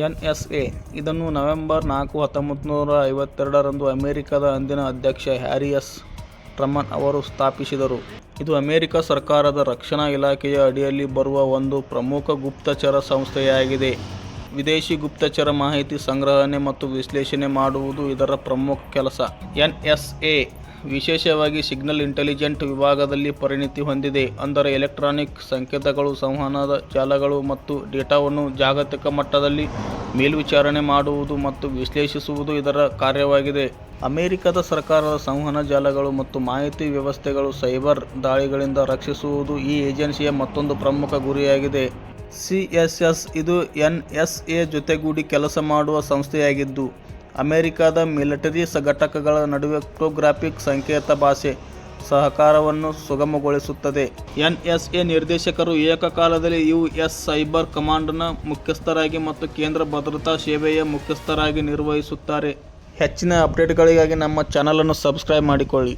NSA ಇದನ್ನು November 4, 1952ರಂದು ಅಮೆರಿಕದ ಅಂದಿನ ಅಧ್ಯಕ್ಷ ಹ್ಯಾರಿ ಎಸ್. ಟ್ರೂಮನ್ ಅವರು ಸ್ಥಾಪಿಸಿದರು. ಇದು ಅಮೆರಿಕ ಸರ್ಕಾರದ ರಕ್ಷಣಾ ಇಲಾಖೆಯ ಅಡಿಯಲ್ಲಿ ಬರುವ ಒಂದು ಪ್ರಮುಖ ಗುಪ್ತಚರ ಸಂಸ್ಥೆಯಾಗಿದೆ. ವಿದೇಶಿ ಗುಪ್ತಚರ ಮಾಹಿತಿ ಸಂಗ್ರಹಣೆ ಮತ್ತು ವಿಶ್ಲೇಷಣೆ ಮಾಡುವುದು ಇದರ ಪ್ರಮುಖ ಕೆಲಸ. NSA ವಿಶೇಷವಾಗಿ ಸಿಗ್ನಲ್ ಇಂಟೆಲಿಜೆನ್ಸ್ ವಿಭಾಗದಲ್ಲಿ ಪರಿಣತಿ ಹೊಂದಿದೆ. ಅಂದರೆ ಎಲೆಕ್ಟ್ರಾನಿಕ್ ಸಂಕೇತಗಳು, ಸಂವಹನದ ಜಾಲಗಳು ಮತ್ತು ಡೇಟಾವನ್ನು ಜಾಗತಿಕ ಮಟ್ಟದಲ್ಲಿ ಮೇಲ್ವಿಚಾರಣೆ ಮಾಡುವುದು ಮತ್ತು ವಿಶ್ಲೇಷಿಸುವುದು ಇದರ ಕಾರ್ಯವಾಗಿದೆ. ಅಮೆರಿಕದ ಸರ್ಕಾರದ ಸಂವಹನ ಜಾಲಗಳು ಮತ್ತು ಮಾಹಿತಿ ವ್ಯವಸ್ಥೆಗಳು ಸೈಬರ್ ದಾಳಿಗಳಿಂದ ರಕ್ಷಿಸುವುದು ಈ ಏಜೆನ್ಸಿಯ ಮತ್ತೊಂದು ಪ್ರಮುಖ ಗುರಿಯಾಗಿದೆ. CSS ಇದು NSA ಜೊತೆಗೂಡಿ ಕೆಲಸ ಮಾಡುವ ಸಂಸ್ಥೆಯಾಗಿದ್ದು, ಅಮೆರಿಕದ ಮಿಲಿಟರಿ ಘಟಕಗಳ ನಡುವೆ ಕ್ರಿಪ್ಟೋಗ್ರಾಫಿಕ್ ಸಂಕೇತ ಭಾಷೆ ಸಹಕಾರವನ್ನು ಸುಗಮಗೊಳಿಸುತ್ತದೆ. NSA ನಿರ್ದೇಶಕರು ಏಕಕಾಲದಲ್ಲಿ US ಸೈಬರ್ ಕಮಾಂಡ್ನ ಮುಖ್ಯಸ್ಥರಾಗಿ ಮತ್ತು ಕೇಂದ್ರ ಭದ್ರತಾ ಸೇವೆಯ ಮುಖ್ಯಸ್ಥರಾಗಿ ನಿರ್ವಹಿಸುತ್ತಾರೆ. ಹೆಚ್ಚಿನ ಅಪ್ಡೇಟ್ಗಳಿಗಾಗಿ ನಮ್ಮ ಚಾನಲನ್ನು ಸಬ್ಸ್ಕ್ರೈಬ್ ಮಾಡಿಕೊಳ್ಳಿ.